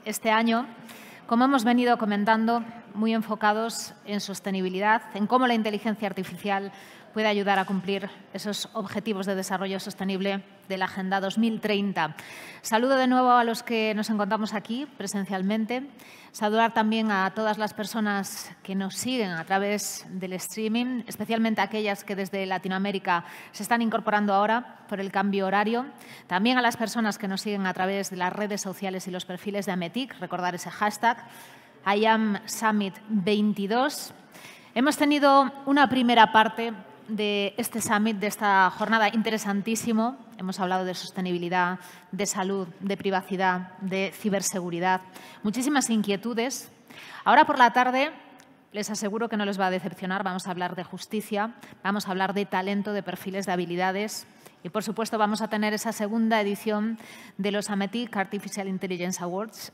este año, como hemos venido comentando, muy enfocados en sostenibilidad, en cómo la inteligencia artificial puede ayudar a cumplir esos objetivos de desarrollo sostenible de la Agenda 2030. Saludo de nuevo a los que nos encontramos aquí presencialmente. Saludar también a todas las personas que nos siguen a través del streaming, especialmente aquellas que desde Latinoamérica se están incorporando ahora por el cambio horario. También a las personas que nos siguen a través de las redes sociales y los perfiles de Ametic. Recordar ese hashtag IamSummit22. Hemos tenido una primera parte de este summit, de esta jornada interesantísimo. Hemos hablado de sostenibilidad, de salud, de privacidad, de ciberseguridad, muchísimas inquietudes. Ahora por la tarde, les aseguro que no les va a decepcionar, vamos a hablar de justicia, vamos a hablar de talento, de perfiles, de habilidades y, por supuesto, vamos a tener esa segunda edición de los Ametic Artificial Intelligence Awards.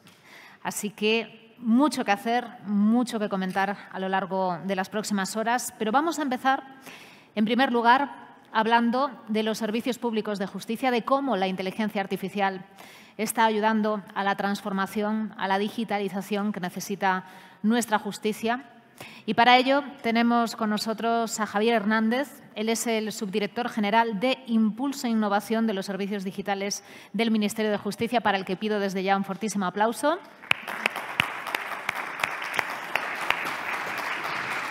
Así que mucho que hacer, mucho que comentar a lo largo de las próximas horas, pero vamos a empezar, en primer lugar, hablando de los servicios públicos de justicia, de cómo la inteligencia artificial está ayudando a la transformación, a la digitalización que necesita nuestra justicia. Y para ello tenemos con nosotros a Javier Hernández. Él es el subdirector general de Impulso e Innovación de los Servicios Digitales del Ministerio de Justicia, para el que pido desde ya un fortísimo aplauso.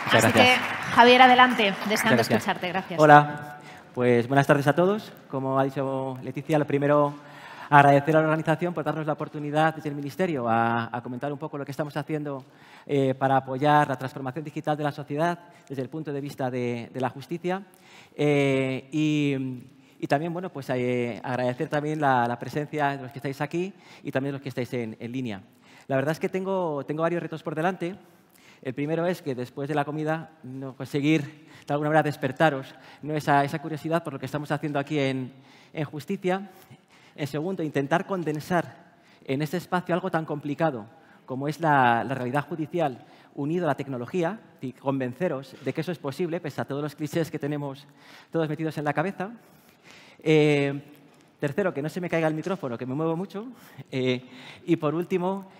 Muchas Así gracias. que, Javier, adelante. Deseando escucharte. Gracias. Hola. Pues buenas tardes a todos. Como ha dicho Leticia, lo primero, agradecer a la organización por darnos la oportunidad desde el Ministerio a comentar un poco lo que estamos haciendo para apoyar la transformación digital de la sociedad desde el punto de vista de la justicia. Y también, bueno, pues agradecer también la presencia de los que estáis aquí y también de los que estáis en línea. La verdad es que tengo varios retos por delante. El primero es que después de la comida conseguir de alguna manera despertaros esa curiosidad por lo que estamos haciendo aquí en justicia. En segundo, intentar condensar en este espacio algo tan complicado como es la realidad judicial unido a la tecnología y convenceros de que eso es posible, pese a todos los clichés que tenemos todos metidos en la cabeza. Tercero, que no se me caiga el micrófono, que me muevo mucho. Y por último,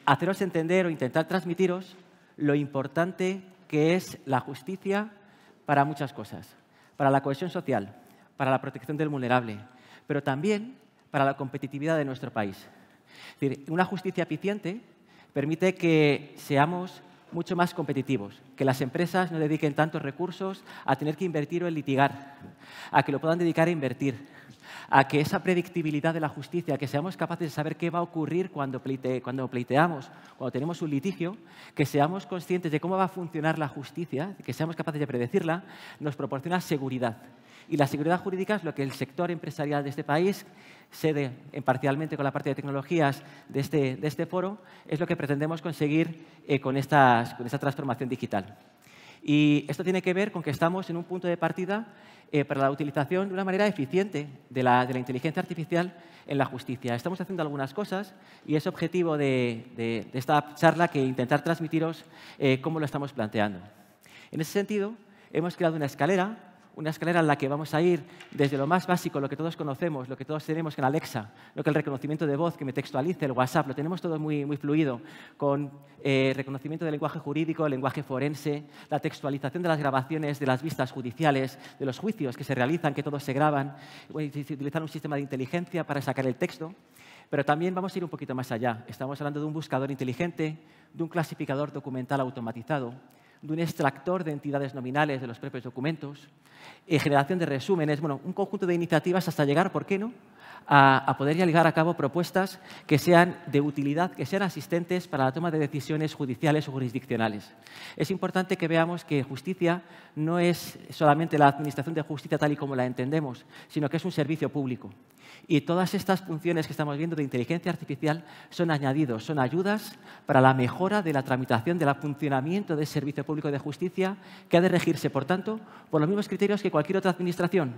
haceros entender o intentar transmitiros lo importante que es la justicia para muchas cosas. Para la cohesión social, para la protección del vulnerable, pero también para la competitividad de nuestro país. Es decir, una justicia eficiente permite que seamos mucho más competitivos, que las empresas no dediquen tantos recursos a tener que invertir o en litigar, a que lo puedan dedicar a invertir, a que esa predictibilidad de la justicia, que seamos capaces de saber qué va a ocurrir cuando pleiteamos, cuando tenemos un litigio, que seamos conscientes de cómo va a funcionar la justicia, que seamos capaces de predecirla, nos proporciona seguridad. Y la seguridad jurídica es lo que el sector empresarial de este país, sede parcialmente con la parte de tecnologías de este foro, es lo que pretendemos conseguir con esta transformación digital. Y esto tiene que ver con que estamos en un punto de partida para la utilización de una manera eficiente de la inteligencia artificial en la justicia. Estamos haciendo algunas cosas y es objetivo de esta charla que intentar transmitiros cómo lo estamos planteando. En ese sentido, hemos creado una escalera en la que vamos a ir desde lo más básico, lo que todos conocemos, lo que todos tenemos en Alexa, lo que el reconocimiento de voz, que me textualice, el WhatsApp, lo tenemos todo muy fluido, con reconocimiento del lenguaje jurídico, el lenguaje forense, la textualización de las grabaciones de las vistas judiciales, de los juicios que se realizan, que todos se graban, utilizar un sistema de inteligencia para sacar el texto. Pero también vamos a ir un poquito más allá. Estamos hablando de un buscador inteligente, de un clasificador documental automatizado, de un extractor de entidades nominales de los propios documentos, generación de resúmenes, bueno, un conjunto de iniciativas hasta llegar, ¿por qué no?, a poder llevar a cabo propuestas que sean de utilidad, que sean asistentes para la toma de decisiones judiciales o jurisdiccionales. Es importante que veamos que justicia no es solamente la administración de justicia tal y como la entendemos, sino que es un servicio público. Y todas estas funciones que estamos viendo de inteligencia artificial son añadidos, son ayudas para la mejora de la tramitación, del funcionamiento del servicio público de justicia, que ha de regirse, por tanto, por los mismos criterios que cualquier otra administración: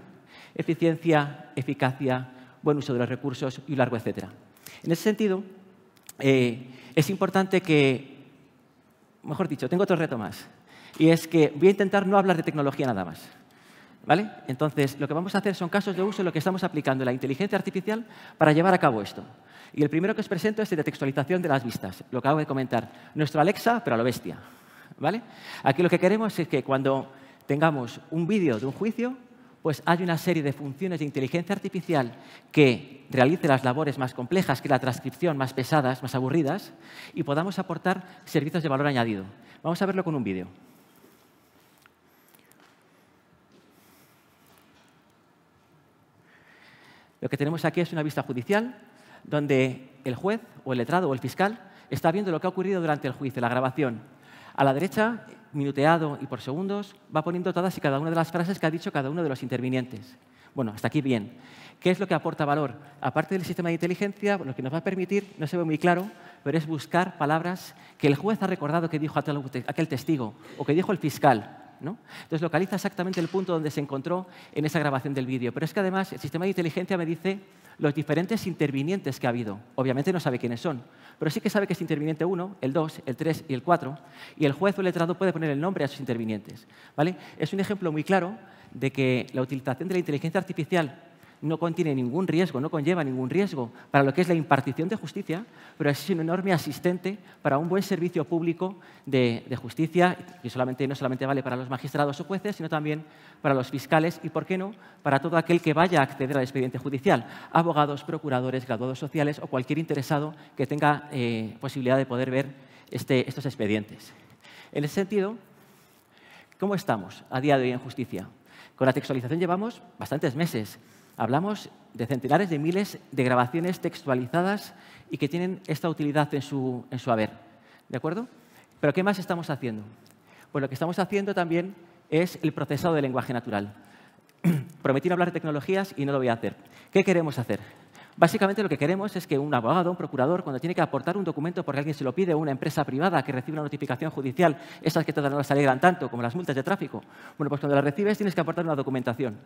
eficiencia, eficacia, buen uso de los recursos y un largo etcétera. En ese sentido, es importante que, mejor dicho, tengo otro reto más, y es que voy a intentar no hablar de tecnología nada más. ¿Vale? Entonces, lo que vamos a hacer son casos de uso en lo que estamos aplicando la inteligencia artificial para llevar a cabo esto. Y el primero que os presento es el de textualización de las vistas, lo que acabo de comentar. Nuestro Alexa, pero a lo bestia. ¿Vale? Aquí lo que queremos es que cuando tengamos un vídeo de un juicio, pues hay una serie de funciones de inteligencia artificial que realice las labores más complejas que la transcripción, más pesadas, más aburridas, y podamos aportar servicios de valor añadido. Vamos a verlo con un vídeo. Lo que tenemos aquí es una vista judicial donde el juez o el letrado o el fiscal está viendo lo que ha ocurrido durante el juicio, la grabación. A la derecha, minuteado y por segundos, va poniendo todas y cada una de las frases que ha dicho cada uno de los intervinientes. Bueno, hasta aquí bien. ¿Qué es lo que aporta valor? Aparte del sistema de inteligencia, lo que nos va a permitir, no se ve muy claro, pero es buscar palabras que el juez ha recordado que dijo aquel testigo o que dijo el fiscal, ¿no? Entonces localiza exactamente el punto donde se encontró en esa grabación del vídeo. Pero es que además el sistema de inteligencia me dice los diferentes intervinientes que ha habido. Obviamente no sabe quiénes son, pero sí que sabe que es interviniente 1, el 2, el 3 y el 4, y el juez o el letrado puede poner el nombre a sus intervinientes. ¿Vale? Es un ejemplo muy claro de que la utilización de la inteligencia artificial no contiene ningún riesgo, no conlleva ningún riesgo para lo que es la impartición de justicia, pero es un enorme asistente para un buen servicio público de justicia, que no solamente vale para los magistrados o jueces, sino también para los fiscales y, ¿por qué no?, para todo aquel que vaya a acceder al expediente judicial, abogados, procuradores, graduados sociales o cualquier interesado que tenga posibilidad de poder ver estos expedientes. En ese sentido, ¿cómo estamos a día de hoy en justicia? Con la textualización llevamos bastantes meses. Hablamos de centenares de miles de grabaciones textualizadas y que tienen esta utilidad en su haber. ¿De acuerdo? ¿Pero qué más estamos haciendo? Pues lo que estamos haciendo también es el procesado de lenguaje natural. Prometí no hablar de tecnologías y no lo voy a hacer. ¿Qué queremos hacer? Básicamente lo que queremos es que un abogado, un procurador, cuando tiene que aportar un documento porque alguien se lo pide, o una empresa privada que recibe una notificación judicial, esas que todavía no las alegran tanto, como las multas de tráfico, bueno, pues cuando las recibes tienes que aportar una documentación.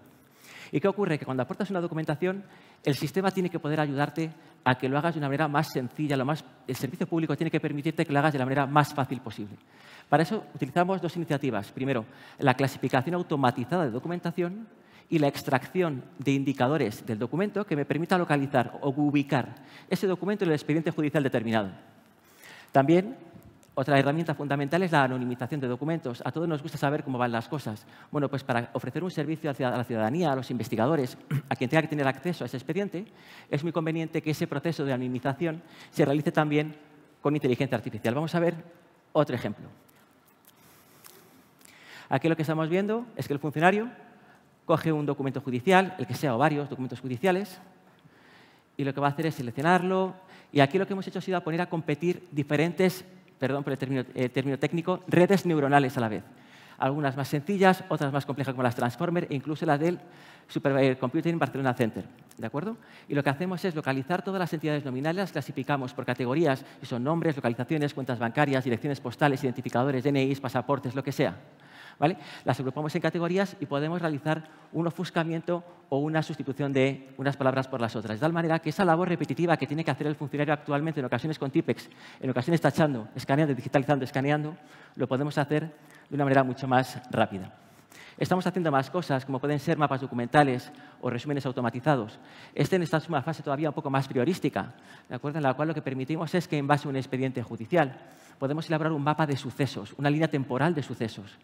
¿Y qué ocurre? Que cuando aportas una documentación, el sistema tiene que poder ayudarte a que lo hagas de una manera más sencilla. El servicio público tiene que permitirte que lo hagas de la manera más fácil posible. Para eso utilizamos dos iniciativas. Primero, la clasificación automatizada de documentación y la extracción de indicadores del documento que me permita localizar o ubicar ese documento en el expediente judicial determinado. También, otra herramienta fundamental es la anonimización de documentos. A todos nos gusta saber cómo van las cosas. Bueno, pues para ofrecer un servicio a la ciudadanía, a los investigadores, a quien tenga que tener acceso a ese expediente, es muy conveniente que ese proceso de anonimización se realice también con inteligencia artificial. Vamos a ver otro ejemplo. Aquí lo que estamos viendo es que el funcionario coge un documento judicial, el que sea o varios documentos judiciales, y lo que va a hacer es seleccionarlo. Y aquí lo que hemos hecho ha sido poner a competir diferentes, perdón por el término técnico, redes neuronales a la vez. Algunas más sencillas, otras más complejas como las Transformer e incluso las del Supercomputing Barcelona Center. ¿De acuerdo? Y lo que hacemos es localizar todas las entidades nominales, las clasificamos por categorías, y son nombres, localizaciones, cuentas bancarias, direcciones postales, identificadores, DNIs, pasaportes, lo que sea. ¿Vale? Las agrupamos en categorías y podemos realizar un ofuscamiento o una sustitución de unas palabras por las otras. De tal manera que esa labor repetitiva que tiene que hacer el funcionario actualmente, en ocasiones con Tipex, en ocasiones tachando, escaneando, digitalizando, escaneando, lo podemos hacer de una manera mucho más rápida. Estamos haciendo más cosas, como pueden ser mapas documentales o resúmenes automatizados. En esta es una fase todavía un poco más priorística, ¿de acuerdo? En la cual lo que permitimos es que, en base a un expediente judicial, podemos elaborar un mapa de sucesos, una línea temporal de sucesos.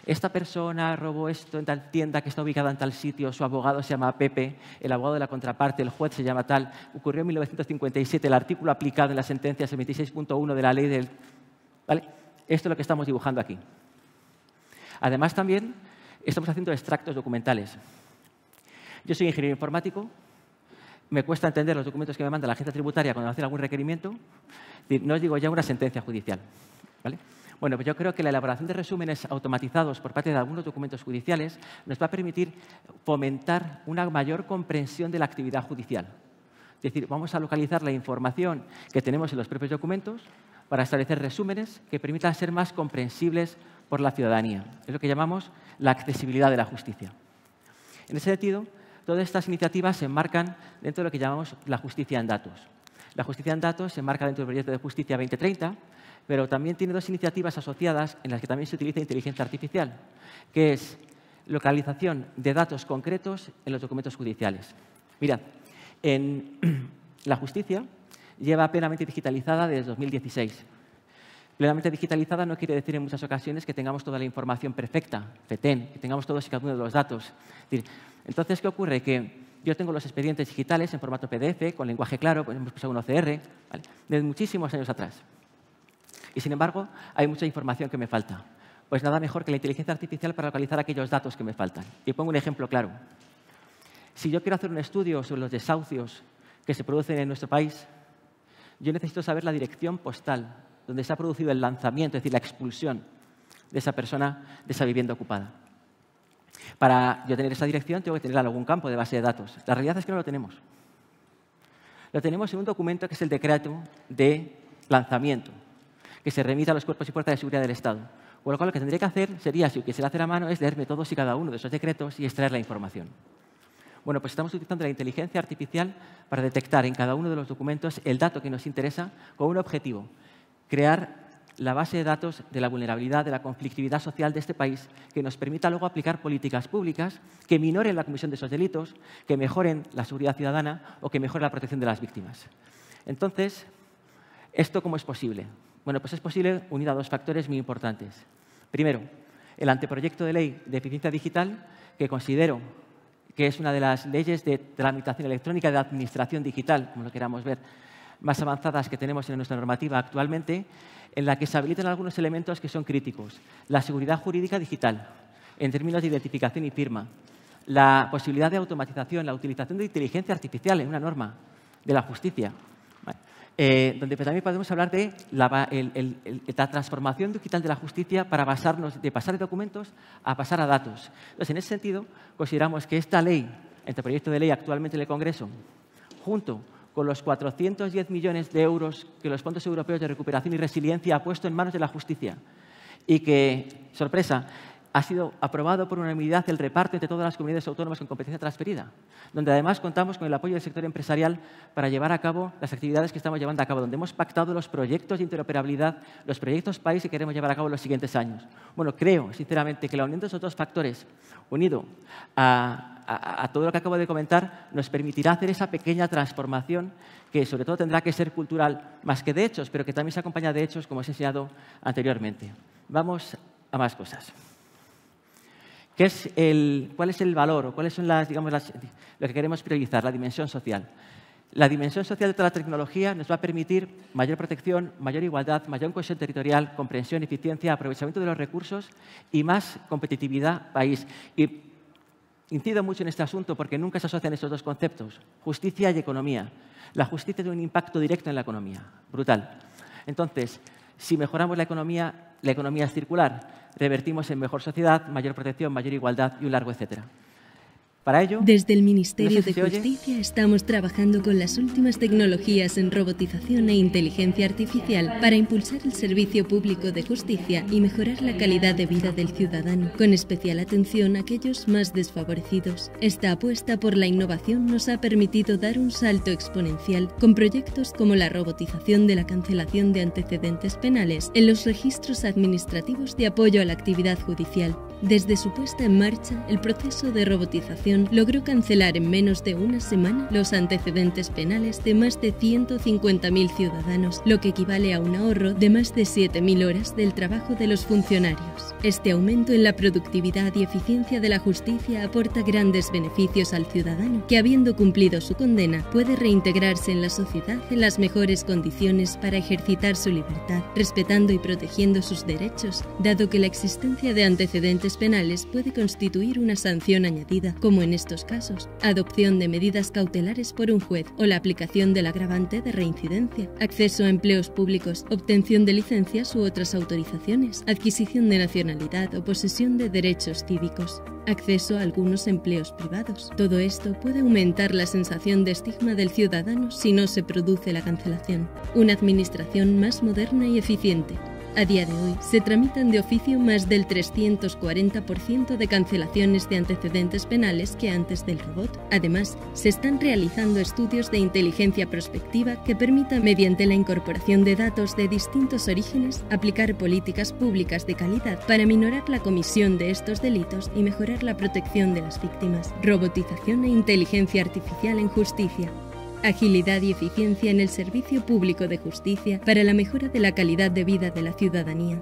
Esta persona robó esto en tal tienda que está ubicada en tal sitio, su abogado se llama Pepe, el abogado de la contraparte, el juez se llama tal, ocurrió en 1957, el artículo aplicado en la sentencia es el 26.1 de la ley del... ¿Vale? Esto es lo que estamos dibujando aquí. Además, también estamos haciendo extractos documentales. Yo soy ingeniero informático, me cuesta entender los documentos que me manda la agencia tributaria cuando hacen algún requerimiento, no os digo ya una sentencia judicial. ¿Vale? Bueno, pues yo creo que la elaboración de resúmenes automatizados por parte de algunos documentos judiciales nos va a permitir fomentar una mayor comprensión de la actividad judicial. Es decir, vamos a localizar la información que tenemos en los propios documentos para establecer resúmenes que permitan ser más comprensibles por la ciudadanía. Es lo que llamamos la accesibilidad de la justicia. En ese sentido, todas estas iniciativas se enmarcan dentro de lo que llamamos la justicia en datos. La justicia en datos se enmarca dentro del proyecto de Justicia 2030, pero también tiene dos iniciativas asociadas en las que también se utiliza inteligencia artificial, que es localización de datos concretos en los documentos judiciales. Mirad, en la justicia lleva plenamente digitalizada desde 2016. Plenamente digitalizada no quiere decir en muchas ocasiones que tengamos toda la información perfecta, FETEN, que tengamos todos y cada uno de los datos. Entonces, ¿qué ocurre? Que yo tengo los expedientes digitales en formato PDF, con lenguaje claro, pues hemos usado un OCR, ¿vale?, desde muchísimos años atrás. Y, sin embargo, hay mucha información que me falta. Pues nada mejor que la inteligencia artificial para localizar aquellos datos que me faltan. Y pongo un ejemplo claro. Si yo quiero hacer un estudio sobre los desahucios que se producen en nuestro país, yo necesito saber la dirección postal donde se ha producido el lanzamiento, es decir, la expulsión de esa persona de esa vivienda ocupada. Para yo tener esa dirección tengo que tener algún campo de base de datos. La realidad es que no lo tenemos. Lo tenemos en un documento que es el decreto de lanzamiento, que se remite a los cuerpos y fuerzas de seguridad del Estado. Con lo cual, lo que tendría que hacer sería, si quisiera hacer a mano, es leerme todos y cada uno de esos decretos y extraer la información. Bueno, pues estamos utilizando la inteligencia artificial para detectar en cada uno de los documentos el dato que nos interesa con un objetivo: crear la base de datos de la vulnerabilidad, de la conflictividad social de este país, que nos permita luego aplicar políticas públicas que minoren la comisión de esos delitos, que mejoren la seguridad ciudadana o que mejoren la protección de las víctimas. Entonces, ¿esto cómo es posible? Bueno, pues es posible unido a dos factores muy importantes. Primero, el anteproyecto de ley de eficiencia digital, que considero que es una de las leyes de tramitación electrónica de administración digital, como lo queramos ver, más avanzadas que tenemos en nuestra normativa actualmente, en la que se habilitan algunos elementos que son críticos. La seguridad jurídica digital, en términos de identificación y firma. La posibilidad de automatización, la utilización de inteligencia artificial en una norma de la justicia. Donde también podemos hablar de la transformación digital de la justicia para pasarnos de pasar de documentos a pasar a datos. Entonces, en ese sentido, consideramos que esta ley, este proyecto de ley actualmente en el Congreso, junto con los 410 millones de euros que los fondos europeos de recuperación y resiliencia ha puesto en manos de la justicia y que, sorpresa, ha sido aprobado por unanimidad el reparto entre todas las comunidades autónomas con competencia transferida, donde además contamos con el apoyo del sector empresarial para llevar a cabo las actividades que estamos llevando a cabo, donde hemos pactado los proyectos de interoperabilidad, los proyectos país que queremos llevar a cabo en los siguientes años. Bueno, creo, sinceramente, que la unión de esos dos factores, unido a todo lo que acabo de comentar, nos permitirá hacer esa pequeña transformación que, sobre todo, tendrá que ser cultural más que de hechos, pero que también se acompaña de hechos, como os he enseñado anteriormente. Vamos a más cosas. ¿Cuál es el valor o cuáles son lo que queremos priorizar? La dimensión social. La dimensión social de toda la tecnología nos va a permitir mayor protección, mayor igualdad, mayor cohesión territorial, comprensión, eficiencia, aprovechamiento de los recursos y más competitividad país. Y incido mucho en este asunto porque nunca se asocian estos dos conceptos, justicia y economía. La justicia tiene un impacto directo en la economía, brutal. Entonces, si mejoramos la economía es circular. Revertimos en mejor sociedad, mayor protección, mayor igualdad y un largo etcétera. Para ello, desde el Ministerio de Justicia estamos trabajando con las últimas tecnologías en robotización e inteligencia artificial para impulsar el servicio público de justicia y mejorar la calidad de vida del ciudadano, con especial atención a aquellos más desfavorecidos. Esta apuesta por la innovación nos ha permitido dar un salto exponencial con proyectos como la robotización de la cancelación de antecedentes penales en los registros administrativos de apoyo a la actividad judicial. Desde su puesta en marcha, el proceso de robotización logró cancelar en menos de una semana los antecedentes penales de más de 150.000 ciudadanos, lo que equivale a un ahorro de más de 7.000 horas del trabajo de los funcionarios. Este aumento en la productividad y eficiencia de la justicia aporta grandes beneficios al ciudadano, que habiendo cumplido su condena, puede reintegrarse en la sociedad en las mejores condiciones para ejercitar su libertad, respetando y protegiendo sus derechos, dado que la existencia de antecedentes penales puede constituir una sanción añadida, como en estos casos, adopción de medidas cautelares por un juez o la aplicación del agravante de reincidencia, acceso a empleos públicos, obtención de licencias u otras autorizaciones, adquisición de nacionalidad o posesión de derechos cívicos, acceso a algunos empleos privados. Todo esto puede aumentar la sensación de estigma del ciudadano si no se produce la cancelación. Una administración más moderna y eficiente, A día de hoy, se tramitan de oficio más del 340% de cancelaciones de antecedentes penales que antes del robot. Además, se están realizando estudios de inteligencia prospectiva que permitan, mediante la incorporación de datos de distintos orígenes, aplicar políticas públicas de calidad para minorar la comisión de estos delitos y mejorar la protección de las víctimas. Robotización e inteligencia artificial en justicia. Agilidad y eficiencia en el servicio público de justicia para la mejora de la calidad de vida de la ciudadanía.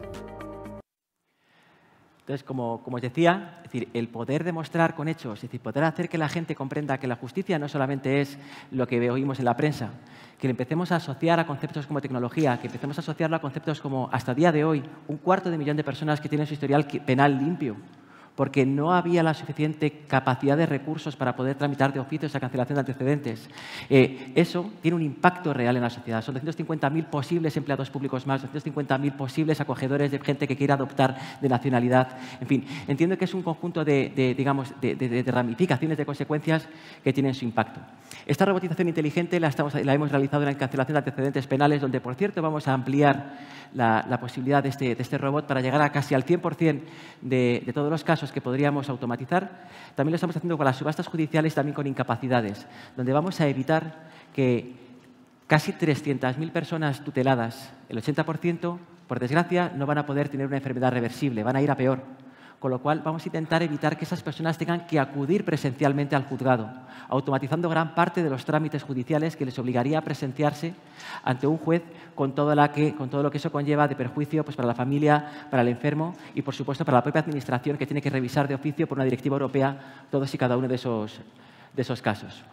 Entonces, como os decía, es decir, el poder demostrar con hechos, es decir, poder hacer que la gente comprenda que la justicia no solamente es lo que oímos en la prensa, que le empecemos a asociar a conceptos como tecnología, que empecemos a asociarlo a conceptos como, hasta el día de hoy, 250.000 de personas que tienen su historial penal limpio, porque no había la suficiente capacidad de recursos para poder tramitar de oficio esa cancelación de antecedentes. Eso tiene un impacto real en la sociedad. Son 250.000 posibles empleados públicos más, 250.000 posibles acogedores de gente que quiera adoptar de nacionalidad. En fin, entiendo que es un conjunto de ramificaciones, de consecuencias que tienen su impacto. Esta robotización inteligente la hemos realizado en la cancelación de antecedentes penales, donde, por cierto, vamos a ampliar la posibilidad de este robot para llegar a casi al 100% de todos los casos que podríamos automatizar. También lo estamos haciendo con las subastas judiciales, también con incapacidades, donde vamos a evitar que casi 300.000 personas tuteladas, el 80%, por desgracia, no van a poder tener una enfermedad reversible, van a ir a peor. Con lo cual, vamos a intentar evitar que esas personas tengan que acudir presencialmente al juzgado, automatizando gran parte de los trámites judiciales que les obligaría a presenciarse ante un juez con todo lo que eso conlleva de perjuicio pues, para la familia, para el enfermo y, por supuesto, para la propia administración que tiene que revisar de oficio por una directiva europea todos y cada uno de esos casos.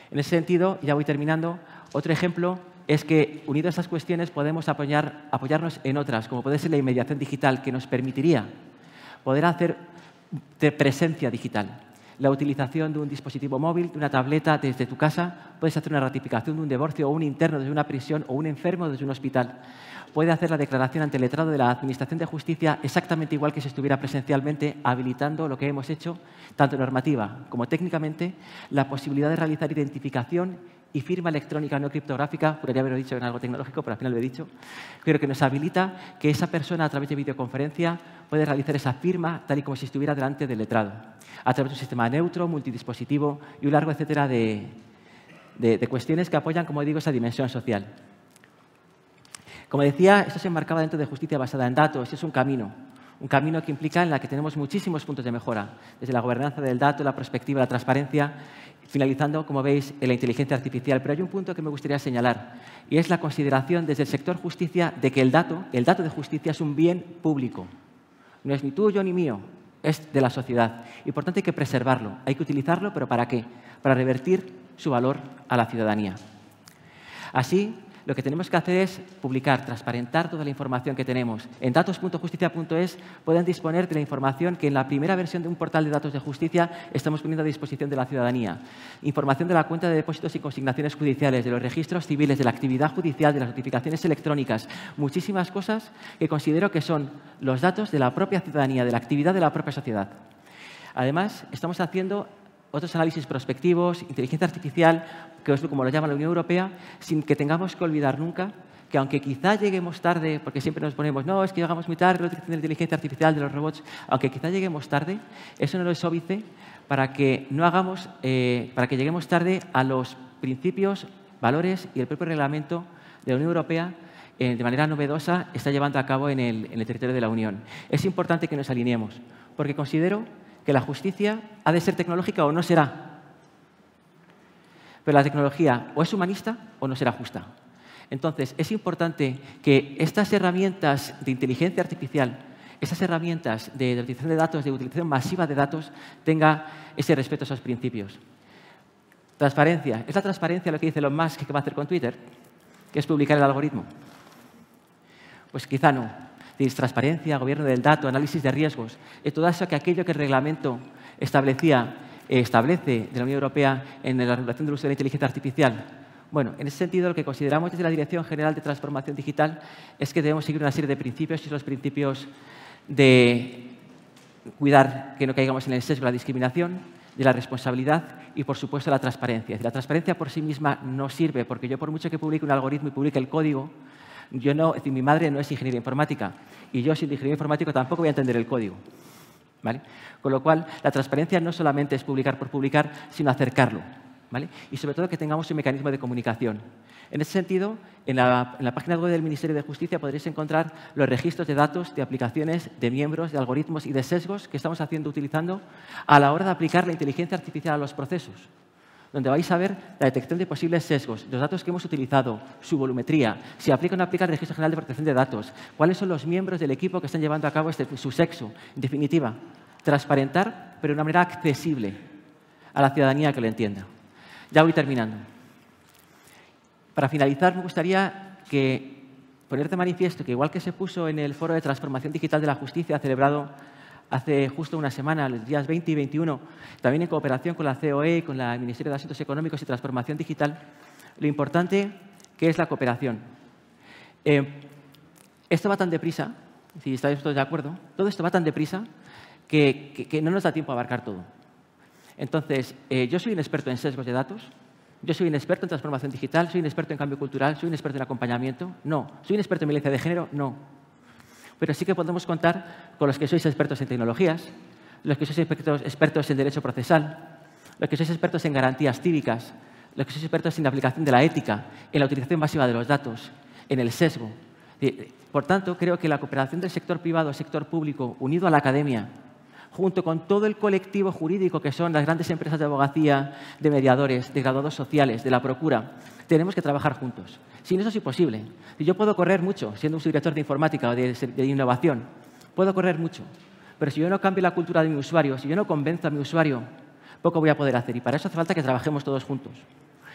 En ese sentido, ya voy terminando, otro ejemplo es que, unido a estas cuestiones, podemos apoyarnos en otras, como puede ser la inmediación digital, que nos permitiría poder hacer de presencia digital. La utilización de un dispositivo móvil, de una tableta desde tu casa, puedes hacer una ratificación de un divorcio o un interno desde una prisión o un enfermo desde un hospital. Puede hacer la declaración ante el letrado de la Administración de Justicia exactamente igual que si estuviera presencialmente, habilitando lo que hemos hecho, tanto normativa como técnicamente, la posibilidad de realizar identificación y firma electrónica no criptográfica, podría haberlo dicho en algo tecnológico, pero al final lo he dicho, pero que nos habilita que esa persona a través de videoconferencia puede realizar esa firma tal y como si estuviera delante del letrado, a través de un sistema neutro, multidispositivo y un largo etcétera de cuestiones que apoyan, como digo, esa dimensión social. Como decía, esto se enmarcaba dentro de justicia basada en datos. Este es un camino que implica en la que tenemos muchísimos puntos de mejora, desde la gobernanza del dato, la prospectiva, la transparencia, finalizando, como veis, en la inteligencia artificial. Pero hay un punto que me gustaría señalar, y es la consideración desde el sector justicia de que el dato de justicia es un bien público. No es ni tuyo ni mío, es de la sociedad. Y, por tanto, hay que preservarlo, hay que utilizarlo, ¿pero para qué? Para revertir su valor a la ciudadanía. Así, lo que tenemos que hacer es publicar, transparentar toda la información que tenemos. En datos.justicia.es pueden disponer de la información que en la primera versión de un portal de datos de justicia estamos poniendo a disposición de la ciudadanía. Información de la cuenta de depósitos y consignaciones judiciales, de los registros civiles, de la actividad judicial, de las notificaciones electrónicas. Muchísimas cosas que considero que son los datos de la propia ciudadanía, de la actividad de la propia sociedad. Además, estamos haciendo otros análisis prospectivos, inteligencia artificial, que es como lo llama la Unión Europea, sin que tengamos que olvidar nunca que aunque quizá lleguemos tarde, porque siempre nos ponemos, no, es que llegamos muy tarde, la detección de la inteligencia artificial, de los robots, aunque quizá lleguemos tarde, eso no nos óbice para que lleguemos tarde a los principios, valores y el propio reglamento de la Unión Europea de manera novedosa está llevando a cabo en el territorio de la Unión. Es importante que nos alineemos, porque considero que la justicia ha de ser tecnológica o no será. Pero la tecnología o es humanista o no será justa. Entonces, es importante que estas herramientas de inteligencia artificial, estas herramientas de utilización de datos, de utilización masiva de datos, tenga ese respeto a esos principios. Transparencia. ¿Es la transparencia lo que dice Elon Musk que va a hacer con Twitter? ¿Que es publicar el algoritmo? Pues quizá no. Es transparencia, gobierno del dato, análisis de riesgos, todo eso aquello que el reglamento establece de la Unión Europea en la regulación del uso de la inteligencia artificial. Bueno, en ese sentido, lo que consideramos desde la Dirección General de Transformación Digital es que debemos seguir una serie de principios, y los principios de cuidar que no caigamos en el sesgo de la discriminación, de la responsabilidad y, por supuesto, la transparencia. La transparencia por sí misma no sirve, porque yo, por mucho que publique un algoritmo y publique el código, Yo no, es decir, mi madre no es ingeniera informática y yo, siendo ingeniero informático, tampoco voy a entender el código, ¿vale? Con lo cual, la transparencia no solamente es publicar por publicar, sino acercarlo, ¿vale? Y sobre todo que tengamos un mecanismo de comunicación. En ese sentido, en la página web del Ministerio de Justicia podréis encontrar los registros de datos, de aplicaciones, de miembros, de algoritmos y de sesgos que estamos utilizando a la hora de aplicar la inteligencia artificial a los procesos, donde vais a ver la detección de posibles sesgos, los datos que hemos utilizado, su volumetría, si aplica o no aplica el Registro General de Protección de Datos, cuáles son los miembros del equipo que están llevando a cabo su sexo. En definitiva, transparentar, pero de una manera accesible a la ciudadanía que lo entienda. Ya voy terminando. Para finalizar, me gustaría poner de manifiesto que, igual que se puso en el Foro de Transformación Digital de la Justicia, celebrado hace justo una semana, los días 20 y 21, también en cooperación con la COE y con el Ministerio de Asuntos Económicos y Transformación Digital, lo importante que es la cooperación. Esto va tan deprisa, si estáis todos de acuerdo, todo esto va tan deprisa que no nos da tiempo a abarcar todo. Entonces, yo soy un experto en sesgos de datos, yo soy un experto en transformación digital, soy un experto en cambio cultural, soy un experto en acompañamiento, no. Soy un experto en violencia de género, no. Pero sí que podemos contar con los que sois expertos en tecnologías, los que sois expertos en derecho procesal, los que sois expertos en garantías cívicas, los que sois expertos en la aplicación de la ética, en la utilización masiva de los datos, en el sesgo. Por tanto, creo que la cooperación del sector privado, sector público, unido a la academia, junto con todo el colectivo jurídico que son las grandes empresas de abogacía, de mediadores, de graduados sociales, de la procura, tenemos que trabajar juntos. Sin eso es imposible. Yo puedo correr mucho, siendo un subdirector de informática o de innovación, puedo correr mucho, pero si yo no cambio la cultura de mi usuario, si yo no convenzo a mi usuario, poco voy a poder hacer. Y para eso hace falta que trabajemos todos juntos.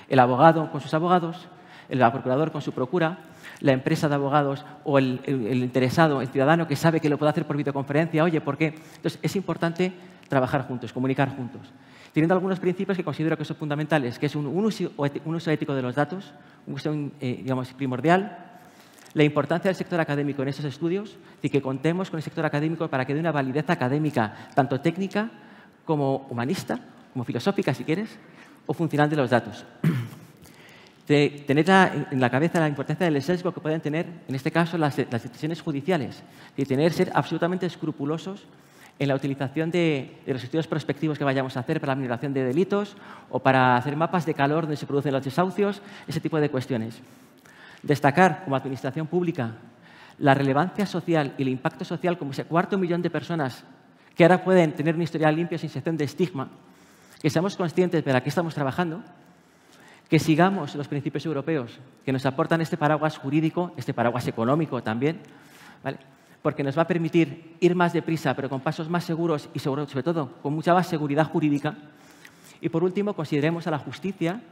El abogado con sus abogados, el procurador con su procura, la empresa de abogados o el interesado, el ciudadano que sabe que lo puede hacer por videoconferencia. Oye, ¿por qué? Entonces, es importante trabajar juntos, comunicar juntos. Teniendo algunos principios que considero que son fundamentales, que es un uso ético de los datos, un uso digamos, primordial, la importancia del sector académico en esos estudios y que contemos con el sector académico para que dé una validez académica, tanto técnica como humanista, como filosófica, si quieres, o funcional de los datos. De tener en la cabeza la importancia del sesgo que pueden tener, en este caso, las decisiones judiciales, y ser absolutamente escrupulosos en la utilización de los estudios prospectivos que vayamos a hacer para la minoración de delitos o para hacer mapas de calor donde se producen los desahucios, ese tipo de cuestiones. Destacar como administración pública la relevancia social y el impacto social como ese 250.000 de personas que ahora pueden tener un historial limpio sin sección de estigma, que seamos conscientes de la que estamos trabajando, que sigamos los principios europeos que nos aportan este paraguas jurídico, este paraguas económico también, ¿vale? Porque nos va a permitir ir más deprisa, pero con pasos más seguros y sobre todo con mucha más seguridad jurídica. Y por último, consideremos a la justicia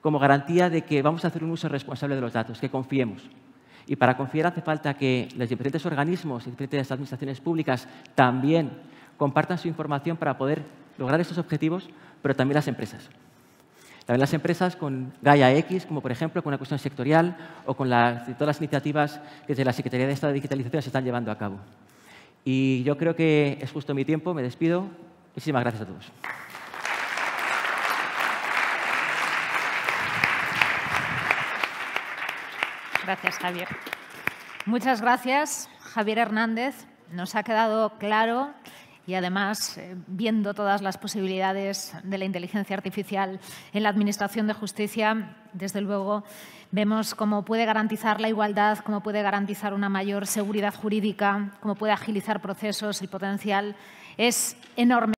como garantía de que vamos a hacer un uso responsable de los datos, que confiemos. Y para confiar hace falta que los diferentes organismos y diferentes administraciones públicas también compartan su información para poder lograr estos objetivos, pero también las empresas. También las empresas con Gaia X, como por ejemplo con una cuestión sectorial o con todas las iniciativas que desde la Secretaría de Estado de Digitalización se están llevando a cabo. Y yo creo que es justo mi tiempo, me despido. Muchísimas gracias a todos. Gracias, Javier. Muchas gracias, Javier Hernández. Nos ha quedado claro y, además, viendo todas las posibilidades de la inteligencia artificial en la Administración de Justicia, desde luego, vemos cómo puede garantizar la igualdad, cómo puede garantizar una mayor seguridad jurídica, cómo puede agilizar procesos. El potencial es enorme.